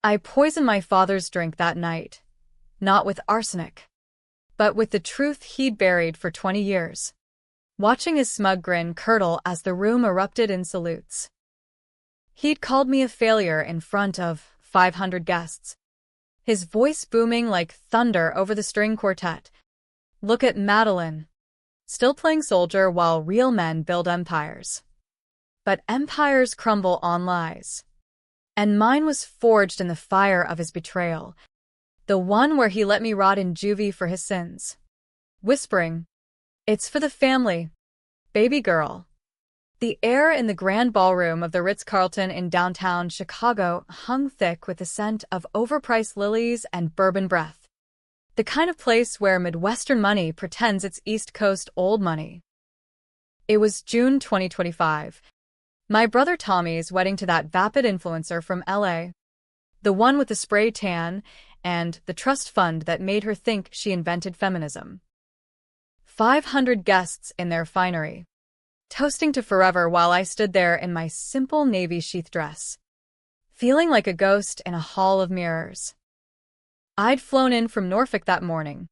I poisoned my father's drink that night, not with arsenic, but with the truth he'd buried for 20 years. Watching his smug grin curdle as the room erupted in salutes. He'd called me a failure in front of 500 guests, his voice booming like thunder over the string quartet. Look at Madeline, still playing soldier while real men build empires. But empires crumble on lies. And mine was forged in the fire of his betrayal, the one where he let me rot in juvie for his sins. Whispering, "It's for the family, baby girl." The air in the grand ballroom of the Ritz-Carlton in downtown Chicago hung thick with the scent of overpriced lilies and bourbon breath. The kind of place where Midwestern money pretends it's East Coast old money. It was June 2025. My brother Tommy's wedding to that vapid influencer from LA. The one with the spray tan and the trust fund that made her think she invented feminism. 500 guests in their finery, toasting to forever while I stood there in my simple navy sheath dress, feeling like a ghost in a hall of mirrors. I'd flown in from Norfolk that morning,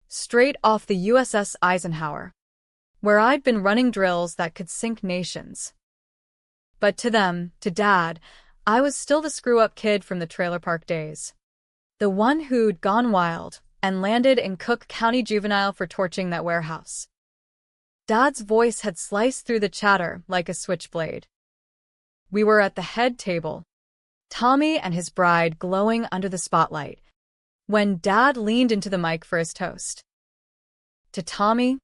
straight off the USS Eisenhower, where I'd been running drills that could sink nations. But to them, to Dad, I was still the screw-up kid from the trailer park days. The one who'd gone wild and landed in Cook County Juvenile for torching that warehouse. Dad's voice had sliced through the chatter like a switchblade. We were at the head table, Tommy and his bride glowing under the spotlight, when Dad leaned into the mic for his toast. To Tommy,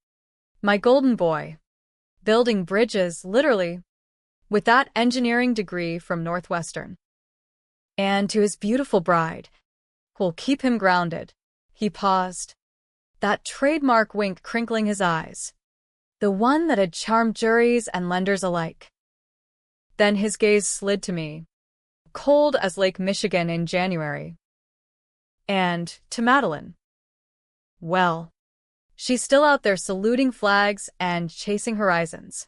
my golden boy, building bridges, literally, with that engineering degree from Northwestern. And to his beautiful bride, who'll keep him grounded. He paused, that trademark wink crinkling his eyes, the one that had charmed juries and lenders alike. Then his gaze slid to me, cold as Lake Michigan in January. And to Madeline. Well, she's still out there saluting flags and chasing horizons.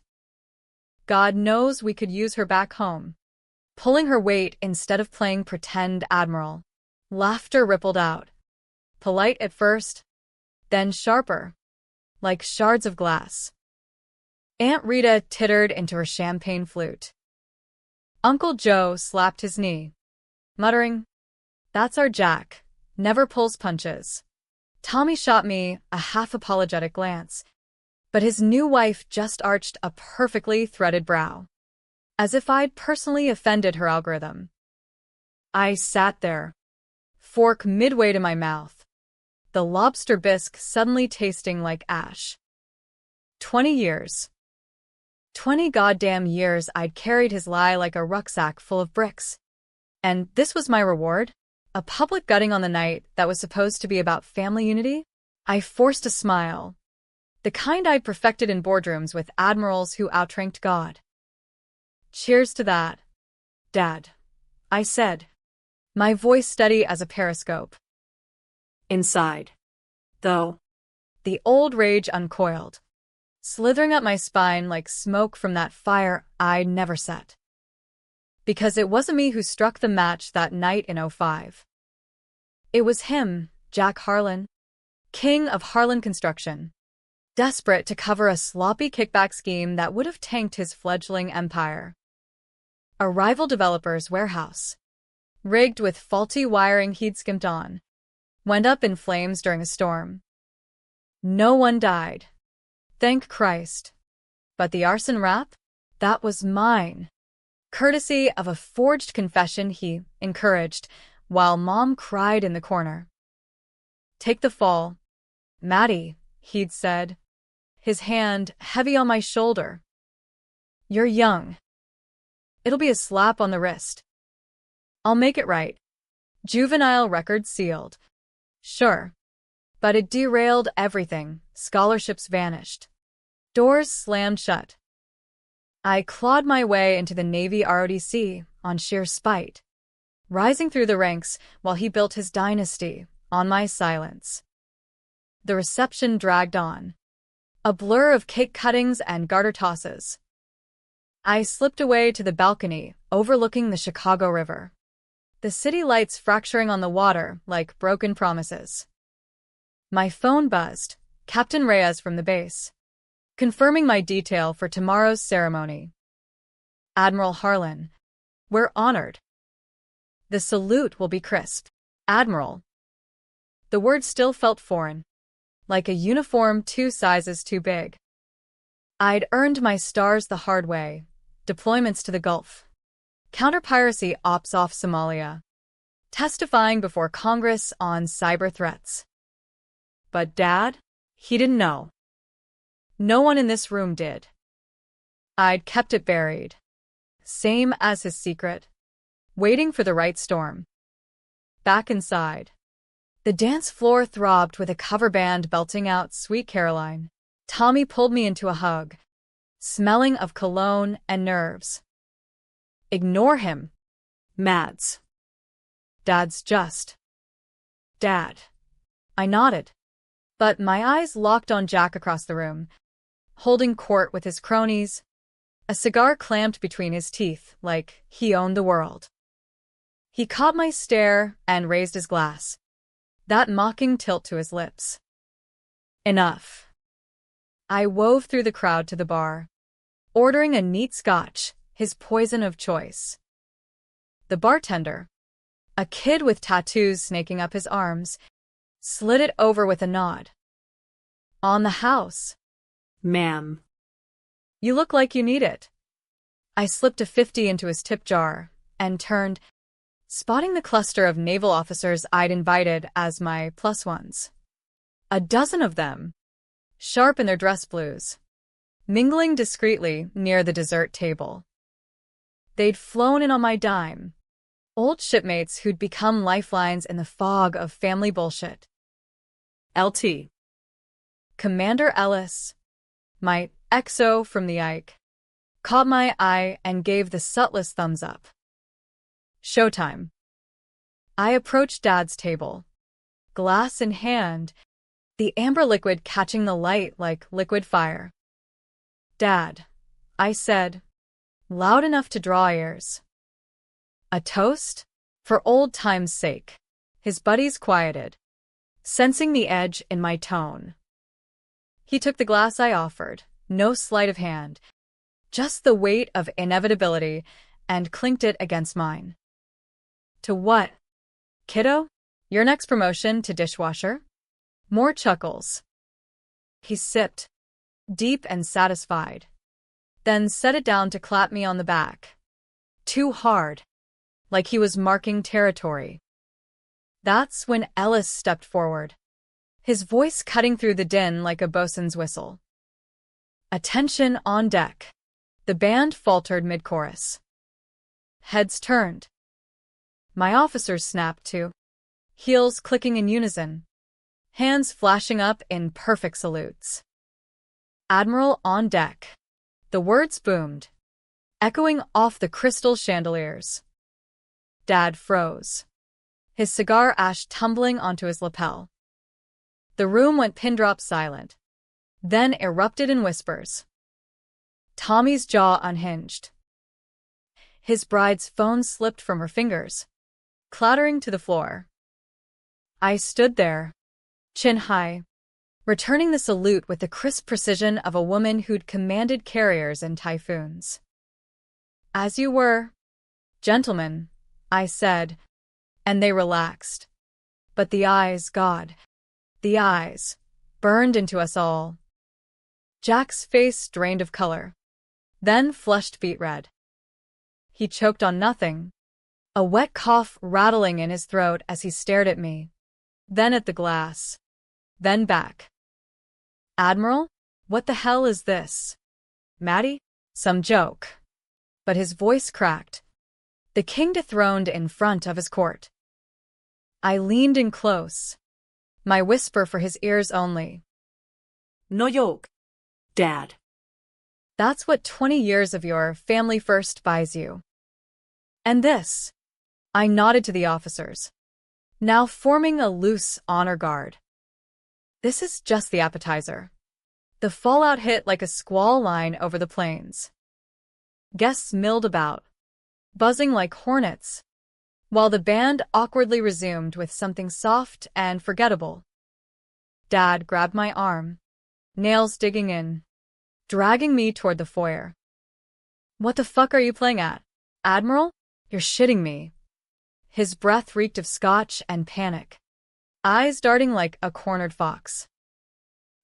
God knows we could use her back home, pulling her weight instead of playing pretend admiral. Laughter rippled out, polite at first, then sharper, like shards of glass. Aunt Rita tittered into her champagne flute. Uncle Joe slapped his knee, muttering, "That's our Jack, never pulls punches." Tommy shot me a half-apologetic glance, but his new wife just arched a perfectly threaded brow, as if I'd personally offended her algorithm. I sat there, fork midway to my mouth, the lobster bisque suddenly tasting like ash. 20 years. 20 goddamn years I'd carried his lie like a rucksack full of bricks. And this was my reward? A public gutting on the night that was supposed to be about family unity? I forced a smile, the kind I'd perfected in boardrooms with admirals who outranked God. Cheers to that, Dad, I said, my voice steady as a periscope. Inside, though, the old rage uncoiled, slithering up my spine like smoke from that fire I'd never set. Because it wasn't me who struck the match that night in '05. It was him, Jack Harlan, king of Harlan Construction, desperate to cover a sloppy kickback scheme that would have tanked his fledgling empire. A rival developer's warehouse, rigged with faulty wiring he'd skimped on, went up in flames during a storm. No one died, thank Christ. But the arson rap? That was mine, courtesy of a forged confession he encouraged, while Mom cried in the corner. Take the fall, Maddie, he'd said, his hand heavy on my shoulder. You're young. It'll be a slap on the wrist. I'll make it right. Juvenile record sealed. Sure. But it derailed everything. Scholarships vanished. Doors slammed shut. I clawed my way into the Navy ROTC on sheer spite, rising through the ranks while he built his dynasty on my silence. The reception dragged on, a blur of cake cuttings and garter tosses. I slipped away to the balcony overlooking the Chicago River. the city lights fracturing on the water like broken promises. My phone buzzed, Captain Reyes from the base, confirming my detail for tomorrow's ceremony. Admiral Harlan, we're honored. The salute will be crisp. Admiral. The word still felt foreign, like a uniform 2 sizes too big. I'd earned my stars the hard way. Deployments to the Gulf. Counter-piracy ops off Somalia. Testifying before Congress on cyber threats. But Dad? He didn't know. No one in this room did. I'd kept it buried. Same as his secret. Waiting for the right storm. Back inside. The dance floor throbbed with a cover band belting out Sweet Caroline. Tommy pulled me into a hug, smelling of cologne and nerves. Ignore him. Mads. Dad's just. Dad. I nodded. But my eyes locked on Jack across the room, holding court with his cronies, a cigar clamped between his teeth like he owned the world. He caught my stare and raised his glass, that mocking tilt to his lips. Enough. I wove through the crowd to the bar, ordering a neat scotch, his poison of choice. The bartender, a kid with tattoos snaking up his arms, slid it over with a nod. On the house. Ma'am. You look like you need it. I slipped a 50 into his tip jar and turned, spotting the cluster of naval officers I'd invited as my plus ones. A dozen of them, sharp in their dress blues, mingling discreetly near the dessert table. They'd flown in on my dime, old shipmates who'd become lifelines in the fog of family bullshit. LT. Commander Ellis, my XO from the Ike, caught my eye and gave the subtlest thumbs up. Showtime. I approached Dad's table, glass in hand, the amber liquid catching the light like liquid fire. Dad, I said, loud enough to draw ears. A toast? For old time's sake. His buddies quieted, sensing the edge in my tone. He took the glass I offered, no sleight of hand, just the weight of inevitability, and clinked it against mine. To what? Kiddo? Your next promotion to dishwasher? More chuckles. He sipped, deep and satisfied, then set it down to clap me on the back. Too hard, like he was marking territory. That's when Ellis stepped forward, his voice cutting through the din like a bosun's whistle. Attention on deck. The band faltered mid-chorus. Heads turned. My officers snapped too, heels clicking in unison, hands flashing up in perfect salutes. Admiral on deck. The words boomed, echoing off the crystal chandeliers. Dad froze, his cigar ash tumbling onto his lapel. The room went pin-drop silent, then erupted in whispers. Tommy's jaw unhinged. His bride's phone slipped from her fingers, clattering to the floor. I stood there, chin high, returning the salute with the crisp precision of a woman who'd commanded carriers in typhoons. As you were, gentlemen, I said, and they relaxed. But the eyes, God, the eyes, burned into us all. Jack's face drained of color, then flushed beet red. He choked on nothing, a wet cough rattling in his throat as he stared at me, then at the glass, then back. Admiral, what the hell is this? Maddie? Some joke. But his voice cracked, the king dethroned in front of his court. I leaned in close, my whisper for his ears only. No joke, Dad. That's what 20 years of your family first buys you. And this, I nodded to the officers, now forming a loose honor guard. This is just the appetizer. The fallout hit like a squall line over the plains. Guests milled about, buzzing like hornets, while the band awkwardly resumed with something soft and forgettable. Dad grabbed my arm, nails digging in, dragging me toward the foyer. "What the fuck are you playing at, Admiral? You're shitting me." His breath reeked of scotch and panic, eyes darting like a cornered fox.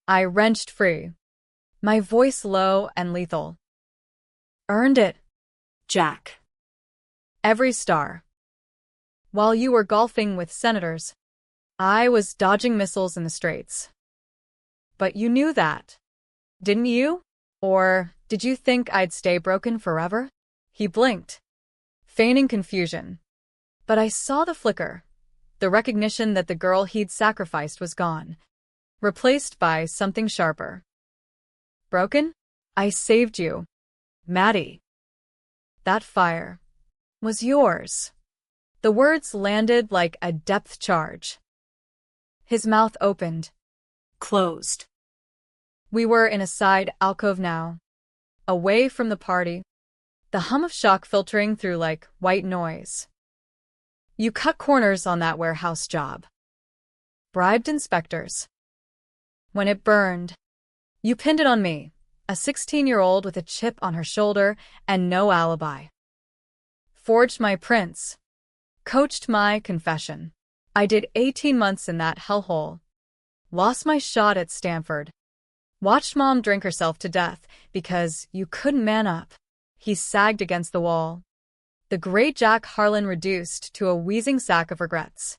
I wrenched free, my voice low and lethal. "Earned it, Jack. Every star. While you were golfing with senators, I was dodging missiles in the Straits. But you knew that, didn't you? Or did you think I'd stay broken forever?" He blinked, feigning confusion. But I saw the flicker, the recognition that the girl he'd sacrificed was gone, replaced by something sharper. "Broken? I saved you, Maddie. That fire was yours." The words landed like a depth charge. His mouth opened, closed. We were in a side alcove now, away from the party, the hum of shock filtering through like white noise. "You cut corners on that warehouse job. Bribed inspectors. When it burned, you pinned it on me, a 16-year-old with a chip on her shoulder and no alibi. Forged my prints. Coached my confession. I did 18 months in that hellhole. Lost my shot at Stanford. Watched Mom drink herself to death because you couldn't man up." He sagged against the wall, the great Jack Harlan reduced to a wheezing sack of regrets.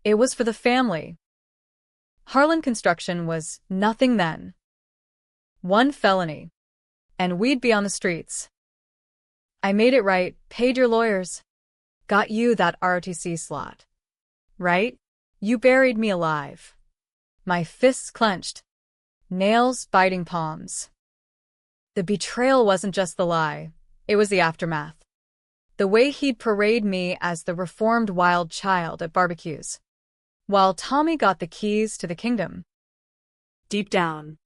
It was for the family. Harlan Construction was nothing then. One felony, and we'd be on the streets. I made it right, paid your lawyers, got you that ROTC slot. Right? You buried me alive. My fists clenched, nails biting palms. The betrayal wasn't just the lie, it was the aftermath. The way he'd parade me as the reformed wild child at barbecues, while Tommy got the keys to the kingdom. Deep down,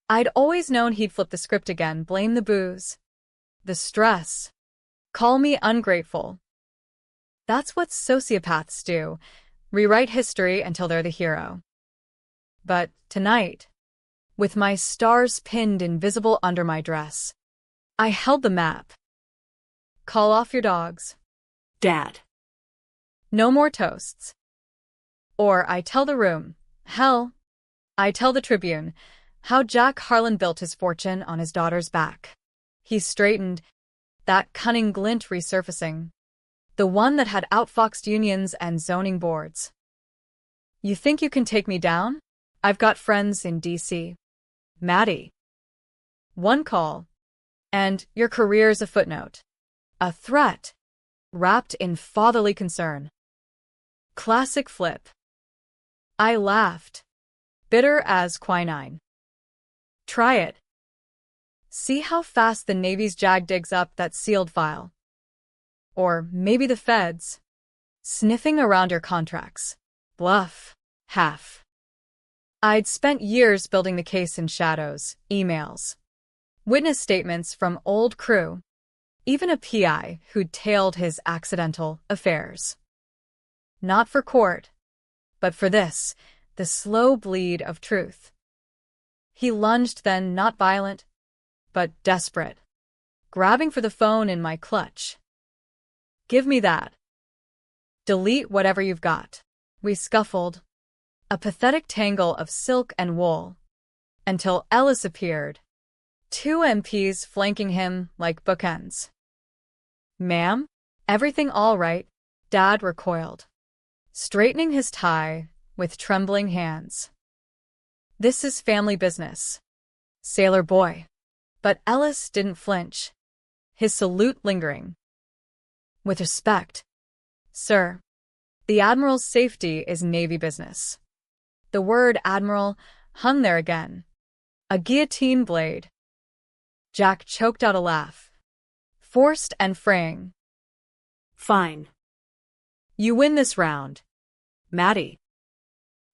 I'd always known he'd flip the script again, blame the booze, the stress, call me ungrateful. That's what sociopaths do, rewrite history until they're the hero. But tonight, with my stars pinned invisible under my dress, I held the map. Call off your dogs, Dad. No more toasts. Or I tell the room, hell, I tell the Tribune, how Jack Harlan built his fortune on his daughter's back. He straightened, that cunning glint resurfacing, the one that had outfoxed unions and zoning boards. "You think you can take me down? I've got friends in D.C. Maddie. One call, and your career's a footnote. A threat, wrapped in fatherly concern." Classic flip. I laughed, bitter as quinine. "Try it. See how fast the Navy's JAG digs up that sealed file. Or maybe the feds, sniffing around your contracts. Bluff, half." I'd spent years building the case in shadows, emails, witness statements from old crew, even a PI who'd tailed his accidental affairs. Not for court, but for this, the slow bleed of truth. He lunged then, not violent, but desperate, grabbing for the phone in my clutch. "Give me that. Delete whatever you've got." We scuffled, a pathetic tangle of silk and wool, until Ellis appeared, 2 MPs flanking him like bookends. "Ma'am, everything all right?" Dad recoiled, straightening his tie with trembling hands. "This is family business, sailor boy." But Ellis didn't flinch, his salute lingering. "With respect, sir, the Admiral's safety is Navy business." The word Admiral hung there again, a guillotine blade. Jack choked out a laugh, forced and fraying. "Fine. You win this round, Maddie."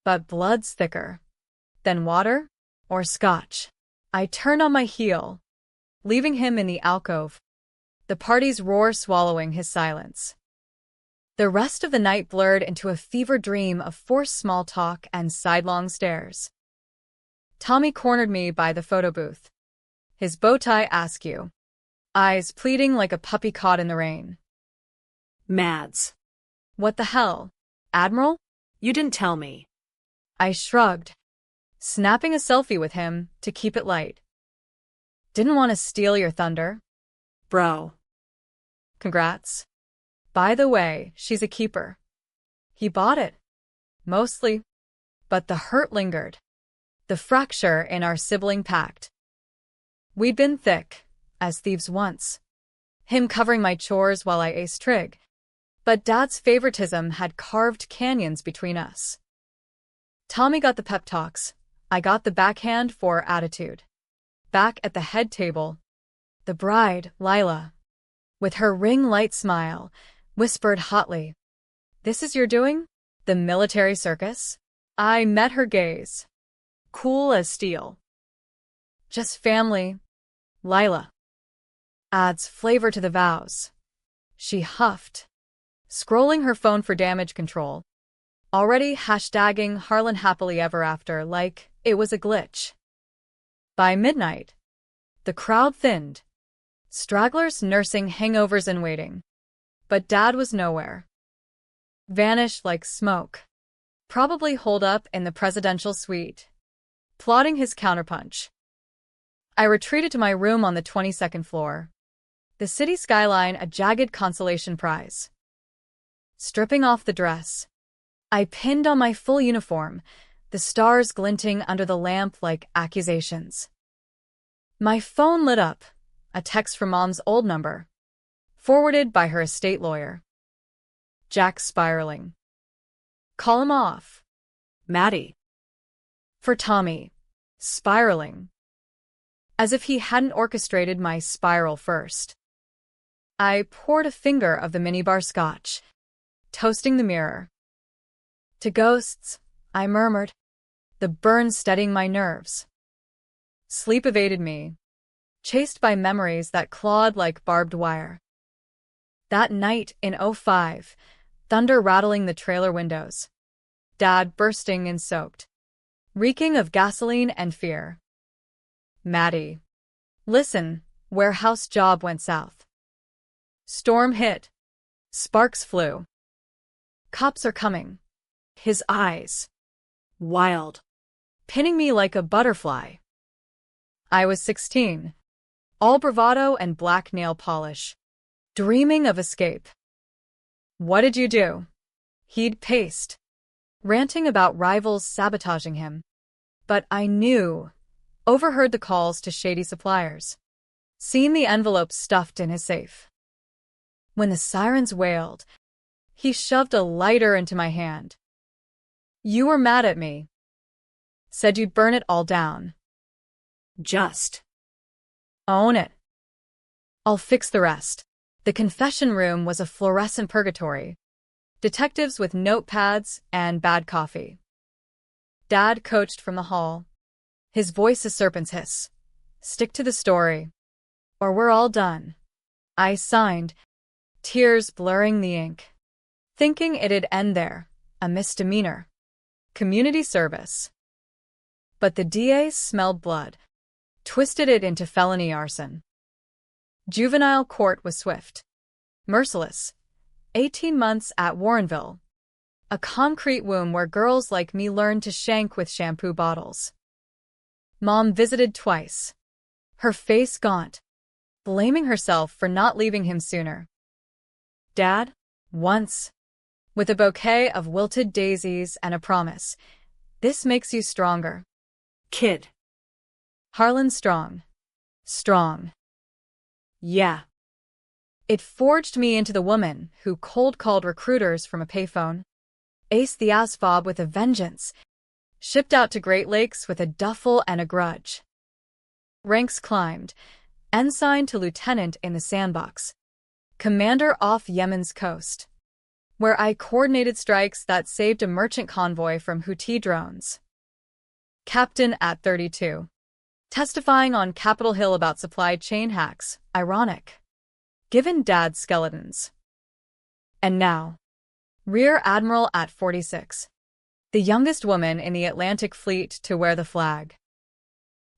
But blood's thicker than water or scotch. I turned on my heel, leaving him in the alcove, the party's roar swallowing his silence. The rest of the night blurred into a fever dream of forced small talk and sidelong stares. Tommy cornered me by the photo booth. His bow tie askew. Eyes pleading like a puppy caught in the rain. Mads. What the hell, Admiral? You didn't tell me. I shrugged, snapping a selfie with him to keep it light. Didn't want to steal your thunder. Bro. Congrats. By the way, she's a keeper. He bought it. Mostly. But the hurt lingered. The fracture in our sibling pact. We'd been thick, as thieves once. Him covering my chores while I aced trig. But Dad's favoritism had carved canyons between us. Tommy got the pep talks. I got the backhand for attitude. Back at the head table, the bride, Lila, with her ring-light smile, whispered hotly, "This is your doing? The military circus?" I met her gaze. Cool as steel. Just family, Lila. Adds flavor to the vows. She huffed, scrolling her phone for damage control, already hashtagging Harlan happily ever after like it was a glitch. By midnight, the crowd thinned, stragglers nursing hangovers and waiting. But Dad was nowhere. Vanished like smoke. Probably holed up in the presidential suite, plotting his counterpunch. I retreated to my room on the 22nd floor. The city skyline a jagged consolation prize. Stripping off the dress, I pinned on my full uniform, the stars glinting under the lamp like accusations. My phone lit up, a text from Mom's old number, forwarded by her estate lawyer. Jack's spiraling. Call him off. Maddie. For Tommy. Spiraling. As if he hadn't orchestrated my spiral first. I poured a finger of the minibar scotch, toasting the mirror. To ghosts, I murmured, the burn steadying my nerves. Sleep evaded me, chased by memories that clawed like barbed wire. That night in '05, thunder rattling the trailer windows. Dad bursting and soaked, reeking of gasoline and fear. Maddie. Listen, warehouse job went south. Storm hit. Sparks flew. Cops are coming. His eyes. Wild. Pinning me like a butterfly. I was 16. All bravado and black nail polish. Dreaming of escape. What did you do? He'd paced, ranting about rivals sabotaging him. But I knew, overheard the calls to shady suppliers, seen the envelopes stuffed in his safe. When the sirens wailed, he shoved a lighter into my hand. You were mad at me. Said you'd burn it all down. Just. Own it. I'll fix the rest. The confession room was a fluorescent purgatory. Detectives with notepads and bad coffee. Dad coached from the hall. His voice a serpent's hiss. Stick to the story, or we're all done. I signed, tears blurring the ink. Thinking it'd end there, a misdemeanor. Community service. But the DA smelled blood, twisted it into felony arson. Juvenile court was swift, merciless. 18 months at Warrenville. A concrete womb where girls like me learned to shank with shampoo bottles. Mom visited twice. Her face gaunt, blaming herself for not leaving him sooner. Dad, once, with a bouquet of wilted daisies and a promise, this makes you stronger. Kid. Harlan strong. Strong. Yeah. It forged me into the woman who cold-called recruiters from a payphone, aced the ASFOB with a vengeance, shipped out to Great Lakes with a duffel and a grudge. Ranks climbed, ensign to lieutenant in the sandbox, commander off Yemen's coast, where I coordinated strikes that saved a merchant convoy from Houthi drones. Captain at 32. Testifying on Capitol Hill about supply chain hacks, ironic. Given Dad's skeletons. And now, Rear Admiral at 46. The youngest woman in the Atlantic Fleet to wear the flag.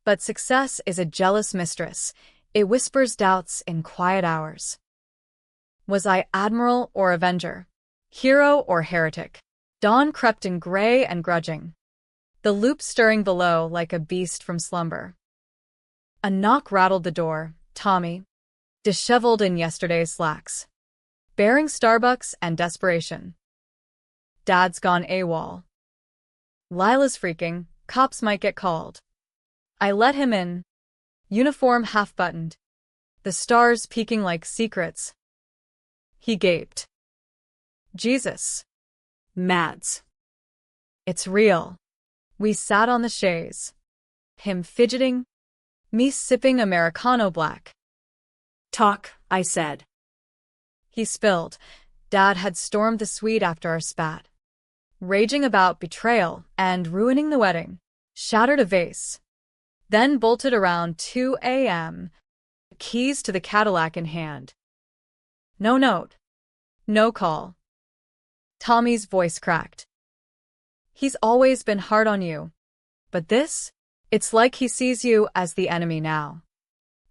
But success is a jealous mistress. It whispers doubts in quiet hours. Was I admiral or avenger? Hero or heretic? Dawn crept in gray and grudging, the loop stirring below like a beast from slumber. A knock rattled the door. Tommy, disheveled in yesterday's slacks, bearing Starbucks and desperation. Dad's gone AWOL. Lila's freaking, cops might get called. I let him in, uniform half-buttoned, the stars peeking like secrets. He gaped. Jesus. Mads. It's real. We sat on the chaise. Him fidgeting, me sipping Americano black. Talk, I said. He spilled. Dad had stormed the suite after our spat, raging about betrayal and ruining the wedding. Shattered a vase. Then bolted around 2 a.m., keys to the Cadillac in hand. No note. No call. Tommy's voice cracked. He's always been hard on you. But this? It's like he sees you as the enemy now.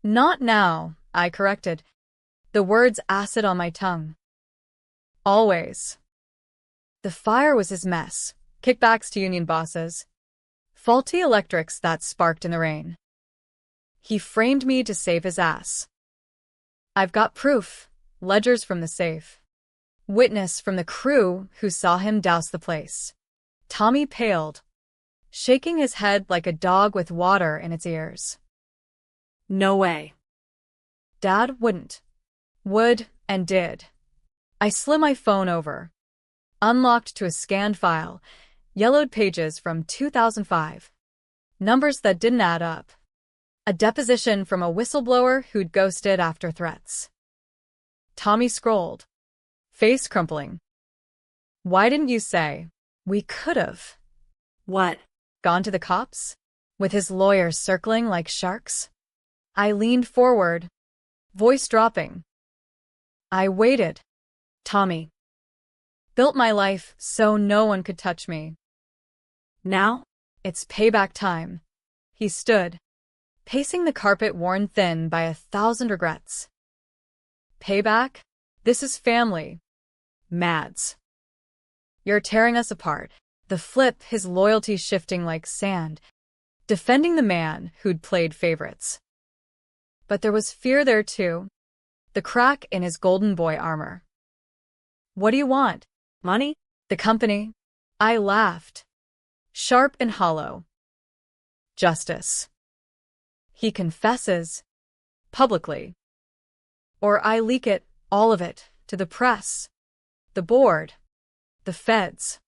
Not now, I corrected, the words acid on my tongue. Always. The fire was his mess, kickbacks to union bosses, faulty electrics that sparked in the rain. He framed me to save his ass. I've got proof, ledgers from the safe, witness from the crew who saw him douse the place. Tommy paled, shaking his head like a dog with water in its ears. No way. Dad wouldn't. Would and did. I slid my phone over, unlocked to a scanned file, yellowed pages from 2005. Numbers that didn't add up. A deposition from a whistleblower who'd ghosted after threats. Tommy scrolled, face crumpling. Why didn't you say? We could've. What? Gone to the cops? With his lawyers circling like sharks? I leaned forward, voice dropping. I waited. Tommy. Built my life so no one could touch me. Now? It's payback time. He stood, pacing the carpet worn thin by 1,000 regrets. Payback? This is family. Mads. You're tearing us apart. The flip, his loyalty shifting like sand, defending the man who'd played favorites. But there was fear there too, the crack in his golden boy armor. What do you want? Money? The company? I laughed, sharp and hollow. Justice. He confesses, publicly. Or I leak it, all of it, to the press, the board, the feds.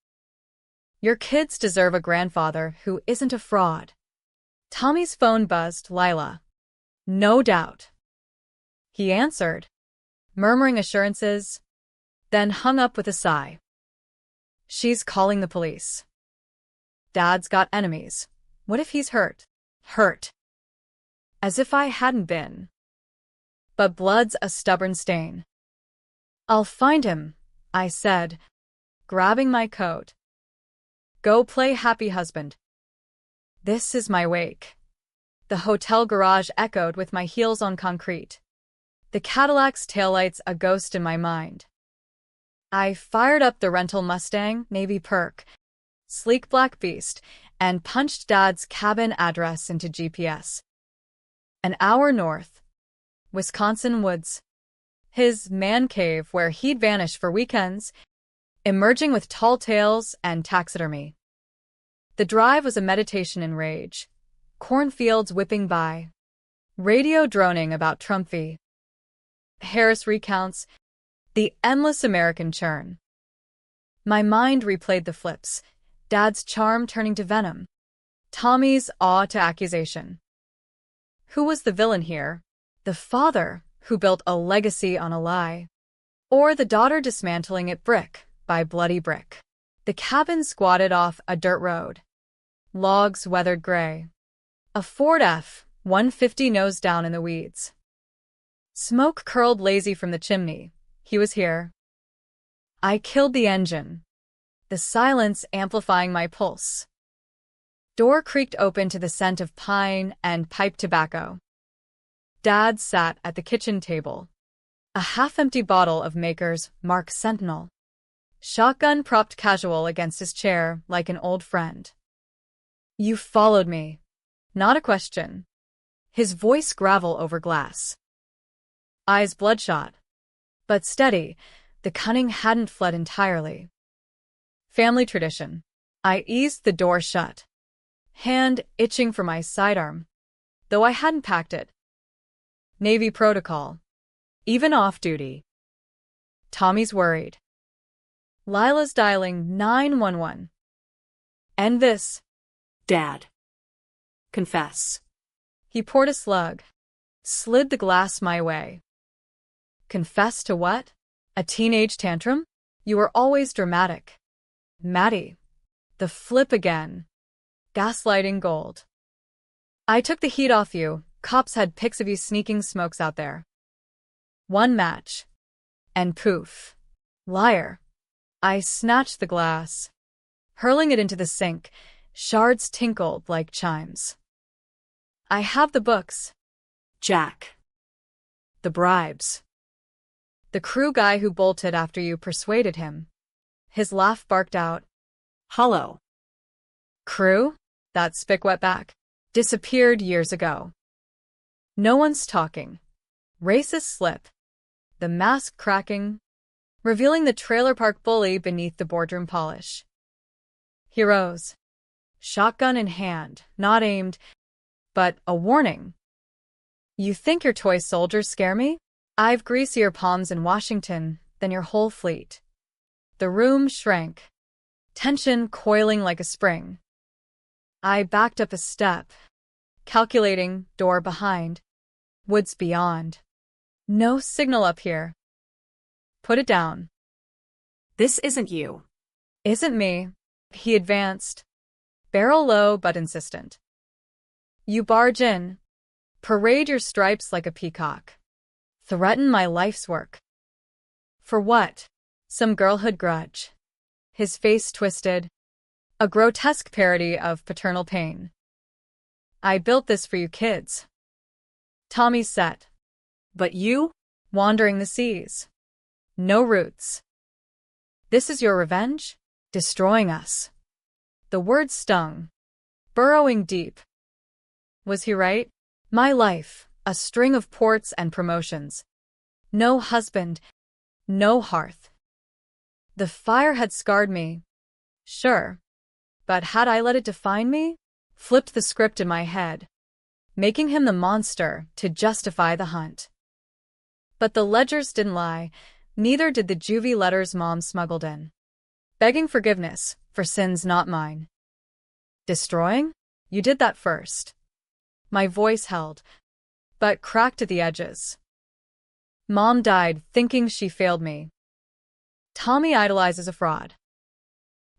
Your kids deserve a grandfather who isn't a fraud. Tommy's phone buzzed. Lila. No doubt. He answered, murmuring assurances, then hung up with a sigh. She's calling the police. Dad's got enemies. What if he's hurt? Hurt. As if I hadn't been. But blood's a stubborn stain. I'll find him, I said, grabbing my coat. Go play happy husband. This is my wake. The hotel garage echoed with my heels on concrete. The Cadillac's taillights a ghost in my mind. I fired up the rental Mustang, navy perk, sleek black beast, and punched Dad's cabin address into GPS. An hour north. Wisconsin woods. His man cave where he'd vanish for weekends, emerging with tall tales and taxidermy. The drive was a meditation in rage. Cornfields whipping by. Radio droning about Trump v. Harris recounts the endless American churn. My mind replayed the flips. Dad's charm turning to venom. Tommy's awe to accusation. Who was the villain here? The father, who built a legacy on a lie. Or the daughter dismantling it brick by bloody brick. The cabin squatted off a dirt road. Logs weathered gray. A Ford F-150 nose down in the weeds. Smoke curled lazy from the chimney. He was here. I killed the engine, the silence amplifying my pulse. Door creaked open to the scent of pine and pipe tobacco. Dad sat at the kitchen table, a half-empty bottle of Maker's Mark Sentinel, shotgun propped casual against his chair like an old friend. You followed me. Not a question. His voice gravel over glass. Eyes bloodshot. But steady, the cunning hadn't fled entirely. Family tradition. I eased the door shut, hand itching for my sidearm, though I hadn't packed it. Navy protocol. Even off-duty. Tommy's worried. Lila's dialing 911. And this. Dad. Confess. He poured a slug, slid the glass my way. Confess to what? A teenage tantrum? You were always dramatic. Maddie. The flip again. Gaslighting gold. I took the heat off you. Cops had pics of you sneaking smokes out there. One match. And poof. Liar. I snatched the glass, hurling it into the sink. Shards tinkled like chimes. I have the books. Jack. The bribes. The crew guy who bolted after you persuaded him. His laugh barked out. Hollow. Crew? That spick wetback. Disappeared years ago. No one's talking. Racist slip. The mask cracking, revealing the trailer park bully beneath the boardroom polish. He rose, shotgun in hand, not aimed, but a warning. You think your toy soldiers scare me? I've greasier palms in Washington than your whole fleet. The room shrank, tension coiling like a spring. I backed up a step, calculating, door behind, woods beyond. No signal up here. Put it down. This isn't you. Isn't me. He advanced, barrel low but insistent. You barge in, parade your stripes like a peacock, threaten my life's work. For what? Some girlhood grudge. His face twisted, a grotesque parody of paternal pain. I built this for you kids. Tommy set. But you? Wandering the seas. No roots. This is your revenge? Destroying us. The words stung, burrowing deep. Was he right? My life, a string of ports and promotions. No husband, no hearth. The fire had scarred me. Sure. But had I let it define me? Flipped the script in my head, making him the monster to justify the hunt. But the ledgers didn't lie, neither did the juvie letters Mom smuggled in. Begging forgiveness for sins not mine. Destroying? You did that first. My voice held, but cracked at the edges. Mom died thinking she failed me. Tommy idolizes a fraud.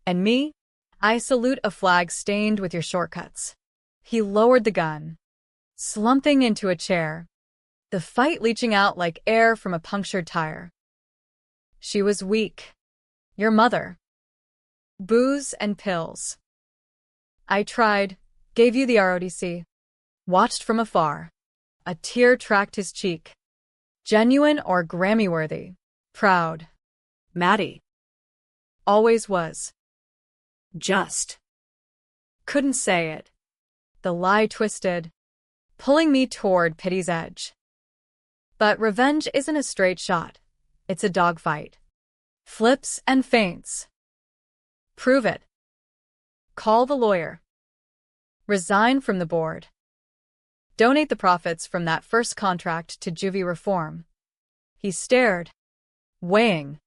And me? I salute a flag stained with your shortcuts. He lowered the gun, slumping into a chair, the fight leaching out like air from a punctured tire. She was weak. Your mother. Booze and pills. I tried, gave you the ROTC. Watched from afar. A tear tracked his cheek. Genuine or Grammy-worthy. Proud. Maddie. Always was. Just. Couldn't say it. The lie twisted, pulling me toward pity's edge. But revenge isn't a straight shot. It's a dogfight. Flips and feints. Prove it. Call the lawyer. Resign from the board. Donate the profits from that first contract to juvie reform. He stared, weighing.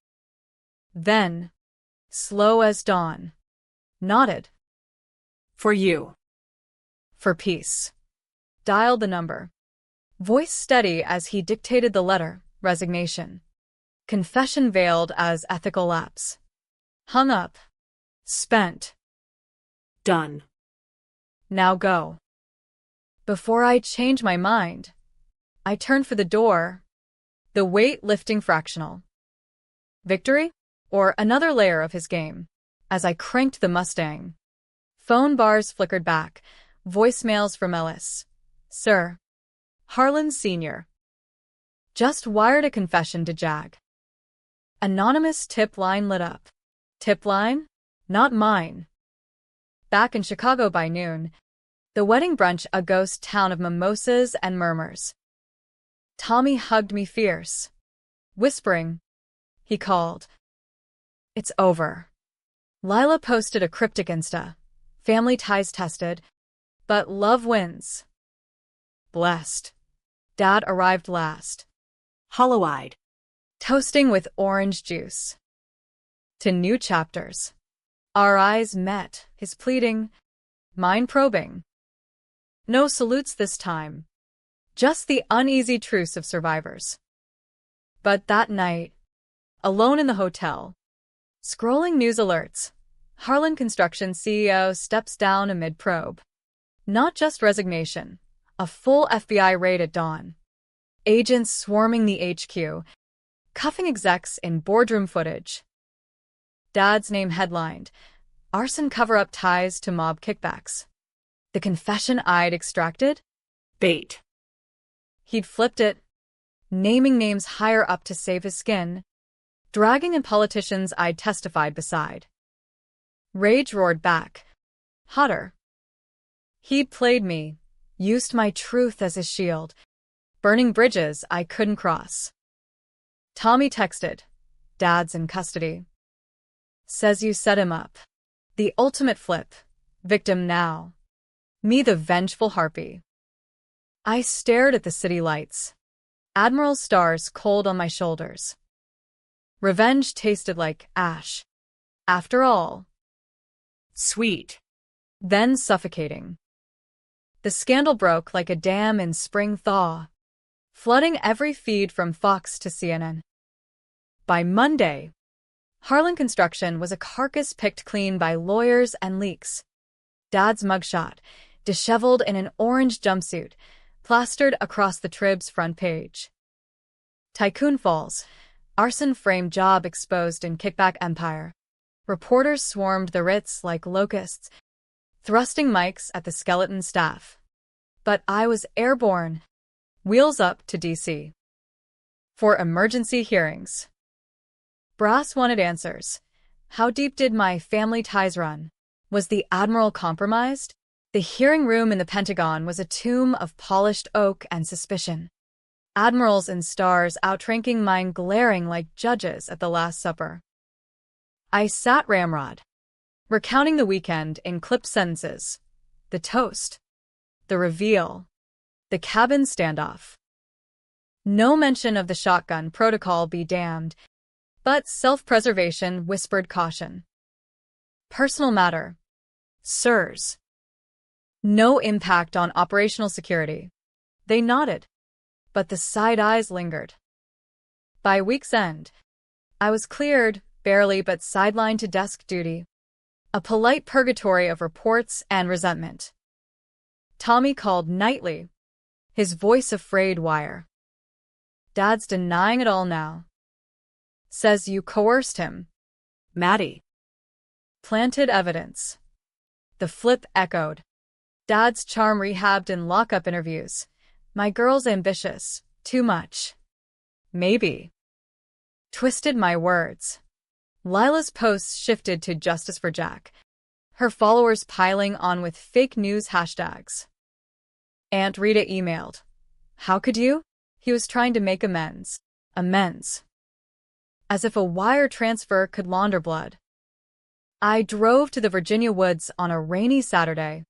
Then, slow as dawn, nodded. For you. For peace. Dialed the number. Voice steady as he dictated the letter, resignation. Confession veiled as ethical lapse. Hung up. Spent. Done. Now go. Before I change my mind, I turned for the door, the weight lifting fractional. Victory? Or another layer of his game. As I cranked the Mustang. Phone bars flickered back. Voicemails from Ellis. Sir. Harlan Sr. Just wired a confession to Jag. Anonymous tip line lit up. Tip line? Not mine. Back in Chicago by noon. The wedding brunch, a ghost town of mimosas and murmurs. Tommy hugged me fierce. Whispering. He called. It's over. Lila posted a cryptic Insta. Family ties tested. But love wins. Blessed. Dad arrived last. Hollow-eyed. Toasting with orange juice. To new chapters. Our eyes met, his pleading, mine probing. No salutes this time. Just the uneasy truce of survivors. But that night, alone in the hotel, scrolling news alerts, Harlan Construction CEO steps down amid probe. Not just resignation, a full FBI raid at dawn. Agents swarming the HQ, cuffing execs in boardroom footage. Dad's name headlined, arson cover-up ties to mob kickbacks. The confession I'd extracted? Bait. He'd flipped it, naming names higher up to save his skin, dragging in politicians I'd testified beside. Rage roared back, hotter. He'd played me, used my truth as his shield, burning bridges I couldn't cross. Tommy texted, Dad's in custody. Says you set him up. The ultimate flip, victim now. Me the vengeful harpy. I stared at the city lights. Admiral stars cold on my shoulders. Revenge tasted like ash. After all. Sweet. Then suffocating. The scandal broke like a dam in spring thaw, flooding every feed from Fox to CNN. By Monday, Harlan Construction was a carcass picked clean by lawyers and leaks. Dad's mugshot, disheveled in an orange jumpsuit, plastered across the Trib's front page. Tycoon Falls, arson frame job exposed in kickback empire. Reporters swarmed the Ritz like locusts, thrusting mics at the skeleton staff. But I was airborne, wheels up to D.C. for emergency hearings. Brass wanted answers. How deep did my family ties run? Was the admiral compromised? The hearing room in the Pentagon was a tomb of polished oak and suspicion. Admirals and stars outranking mine glaring like judges at the Last Supper. I sat ramrod, recounting the weekend in clipped sentences. The toast. The reveal. The cabin standoff. No mention of the shotgun protocol be damned, but self-preservation whispered caution. Personal matter. Sirs. No impact on operational security. They nodded, but the side eyes lingered. By week's end, I was cleared, barely but sidelined to desk duty. A polite purgatory of reports and resentment. Tommy called nightly, his voice a frayed wire. Dad's denying it all now. Says you coerced him. Maddie. Planted evidence. The flip echoed. Dad's charm rehabbed in lockup interviews. My girl's ambitious. Too much. Maybe. Twisted my words. Lila's posts shifted to Justice for Jack, her followers piling on with fake news hashtags. Aunt Rita emailed. How could you? He was trying to make amends. Amends. As if a wire transfer could launder blood. I drove to the Virginia woods on a rainy Saturday,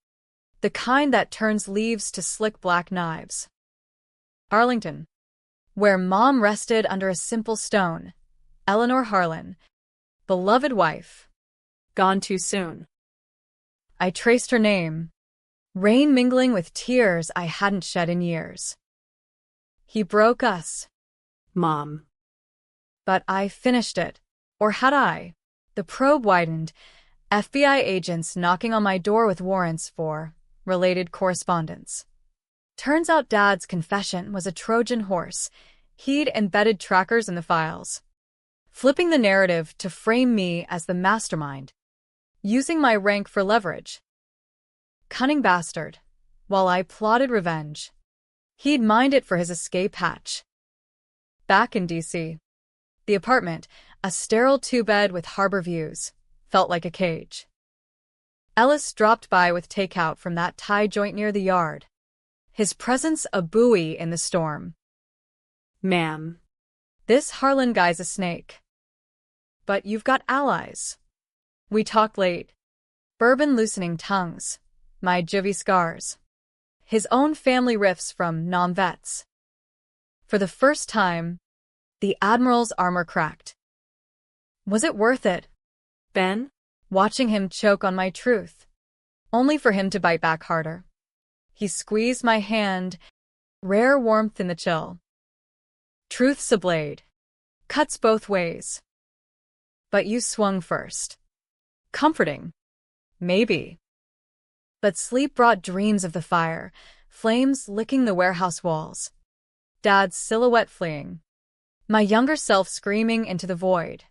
the kind that turns leaves to slick black knives. Arlington, where Mom rested under a simple stone. Eleanor Harlan, beloved wife. Gone too soon. I traced her name, rain mingling with tears I hadn't shed in years. He broke us. Mom. But I finished it. Or had I? The probe widened, FBI agents knocking on my door with warrants for related correspondence. Turns out Dad's confession was a Trojan horse. He'd embedded trackers in the files. flipping the narrative to frame me as the mastermind, using my rank for leverage. Cunning bastard. While I plotted revenge, he'd mined it for his escape hatch. Back in D.C., the apartment, a sterile two-bed with harbor views, felt like a cage. Ellis dropped by with takeout from that Thai joint near the yard, his presence a buoy in the storm. Ma'am. This Harlan guy's a snake. But you've got allies. We talked late. Bourbon loosening tongues. My juvie scars. His own family riffs from non-vets. For the first time, the Admiral's armor cracked. Was it worth it? Ben? Watching him choke on my truth, only for him to bite back harder. He squeezed my hand, rare warmth in the chill. Truth's a blade. Cuts both ways. But you swung first. Comforting. Maybe. But sleep brought dreams of the fire, flames licking the warehouse walls. Dad's silhouette fleeing. My younger self screaming into the void.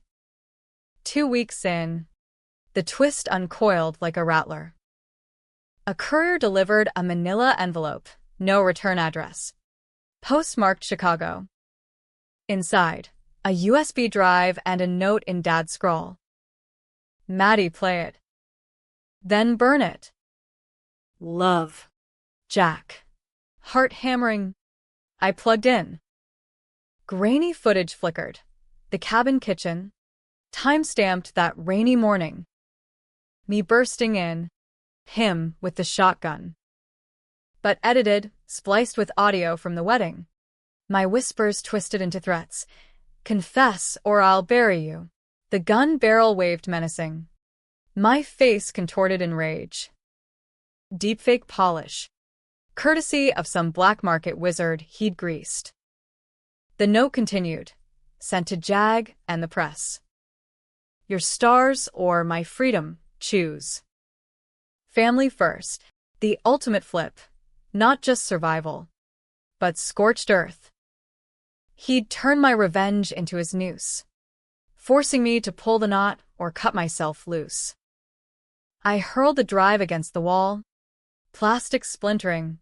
2 weeks in, the twist uncoiled like a rattler. A courier delivered a manila envelope, no return address. Postmarked Chicago. Inside, a USB drive and a note in Dad's scrawl. Maddie, play it. Then burn it. Love. Jack. Heart hammering. I plugged in. Grainy footage flickered. The cabin kitchen. Time-stamped that rainy morning. Me bursting in. Him with the shotgun. But edited, spliced with audio from the wedding. My whispers twisted into threats. Confess or I'll bury you. The gun barrel waved menacing. My face contorted in rage. Deepfake polish. Courtesy of some black market wizard he'd greased. The note continued, sent to Jag and the press. Your stars or my freedom, choose. Family first, the ultimate flip, not just survival, but scorched earth. He'd turn my revenge into his noose, forcing me to pull the knot or cut myself loose. I hurled the drive against the wall, plastic splintering.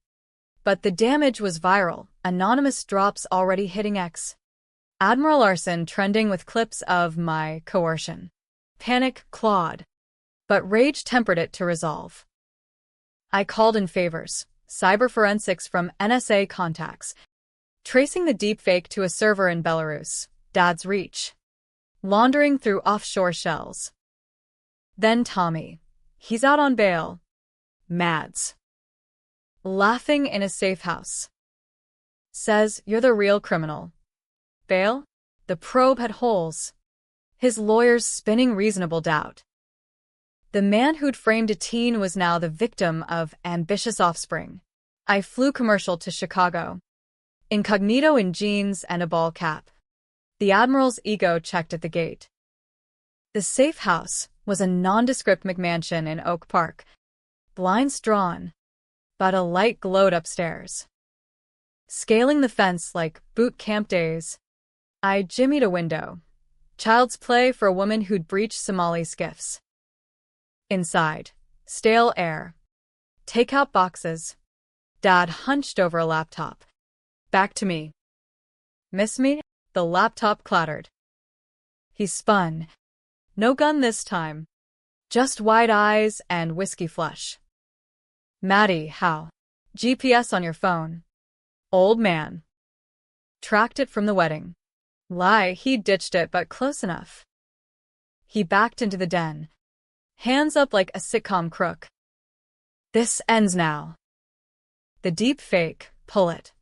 But the damage was viral, anonymous drops already hitting X. Admiral Arson trending with clips of my coercion. Panic clawed, but rage tempered it to resolve. I called in favors, cyber forensics from NSA contacts, tracing the deepfake to a server in Belarus, Dad's reach, laundering through offshore shells. Then Tommy. He's out on bail. Mads. Laughing in a safe house. Says you're the real criminal. Bail? The probe had holes. His lawyers spinning reasonable doubt. The man who'd framed a teen was now the victim of ambitious offspring. I flew commercial to Chicago. Incognito in jeans and a ball cap. The Admiral's ego checked at the gate. The safe house was a nondescript McMansion in Oak Park. Blinds drawn. But a light glowed upstairs. Scaling the fence like boot camp days, I jimmied a window. Child's play for a woman who'd breached Somali skiffs. Inside, stale air. Takeout boxes. Dad hunched over a laptop. Back to me. Miss me? The laptop clattered. He spun. No gun this time. Just wide eyes and whiskey flush. Maddie, how? GPS on your phone. Old man. Tracked it from the wedding. Lie, he ditched it but close enough. He backed into the den. Hands up like a sitcom crook. This ends now. The deep fake, pull it.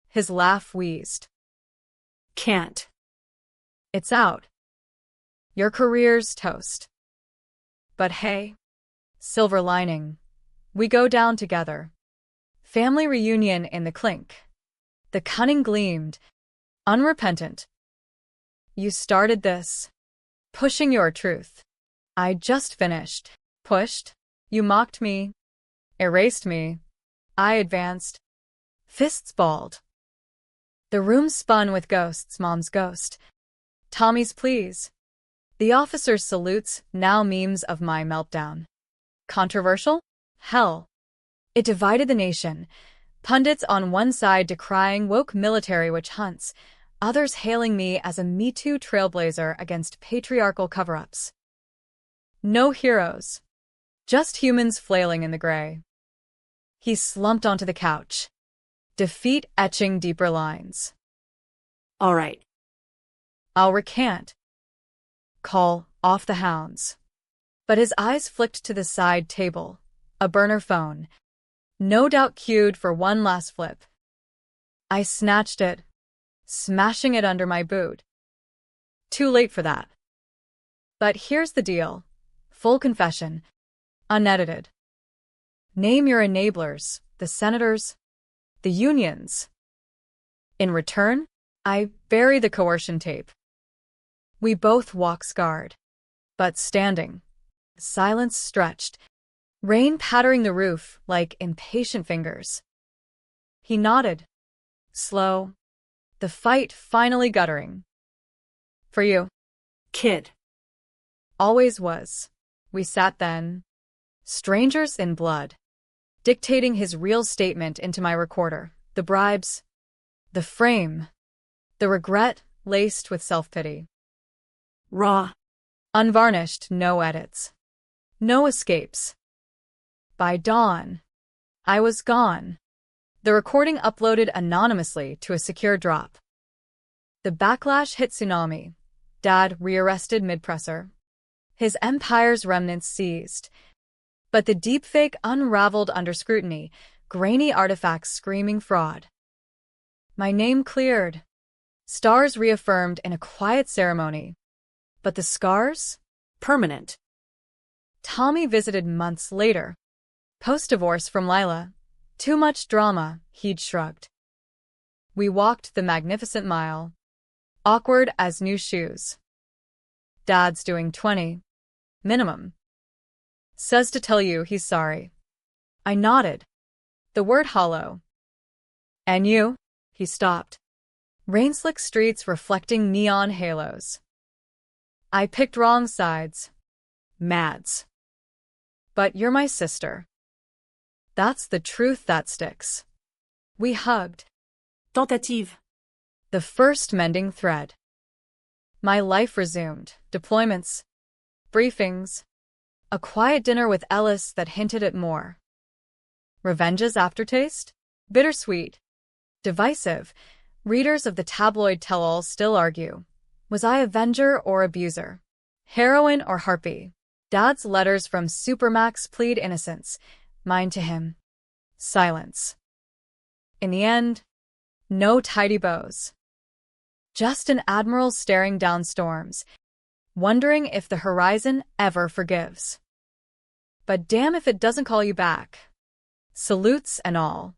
His laugh wheezed. Can't. It's out. Your career's toast. But hey, silver lining. We go down together. Family reunion in the clink. The cunning gleamed. Unrepentant. You started this. Pushing your truth. I just finished. Pushed. You mocked me. Erased me. I advanced. Fists balled. The room spun with ghosts, Mom's ghost. Tommy's pleas. The officer's salutes, now memes of my meltdown. Controversial? Hell. It divided the nation. Pundits on one side decrying woke military witch hunts, others hailing me as a Me Too trailblazer against patriarchal cover-ups. No heroes. Just humans flailing in the gray. He slumped onto the couch. Defeat etching deeper lines. All right. I'll recant. Call off the hounds. But his eyes flicked to the side table. A burner phone. No doubt cued for one last flip. I snatched it, smashing it under my boot. Too late for that. But here's the deal. Full confession. Unedited. Name your enablers, the senators, the unions. In return, I bury the coercion tape. We both walk scarred, but standing. Silence stretched, rain pattering the roof like impatient fingers. He nodded. Slow. The fight finally guttering. For you. Kid. Always was. We sat then, strangers in blood, dictating his real statement into my recorder. The bribes, the frame, the regret laced with self-pity. Raw. Unvarnished, no edits. No escapes. By dawn, I was gone. The recording uploaded anonymously to a secure drop. The backlash hit tsunami. Dad rearrested mid-presser. His empire's remnants seized. But the deepfake unraveled under scrutiny, grainy artifacts screaming fraud. My name cleared. Stars reaffirmed in a quiet ceremony. But the scars? Permanent. Tommy visited months later. Post-divorce from Lila. Too much drama, he'd shrugged. We walked the magnificent mile. Awkward as new shoes. Dad's doing 20. Minimum. Says to tell you he's sorry. I nodded. The word hollow. And you? He stopped. Rain-slick streets reflecting neon halos. I picked wrong sides. Mads. But you're my sister. That's the truth that sticks. We hugged. Tentative. The first mending thread. My life resumed. Deployments. Briefings. A quiet dinner with Ellis that hinted at more. Revenge's aftertaste? Bittersweet. Divisive. Readers of the tabloid tell-all still argue. Was I avenger or abuser? Heroine or harpy? Dad's letters from Supermax plead innocence. Mine to him. Silence. In the end, no tidy bows. Just an admiral staring down storms, wondering if the horizon ever forgives. But damn if it doesn't call you back. Salutes and all.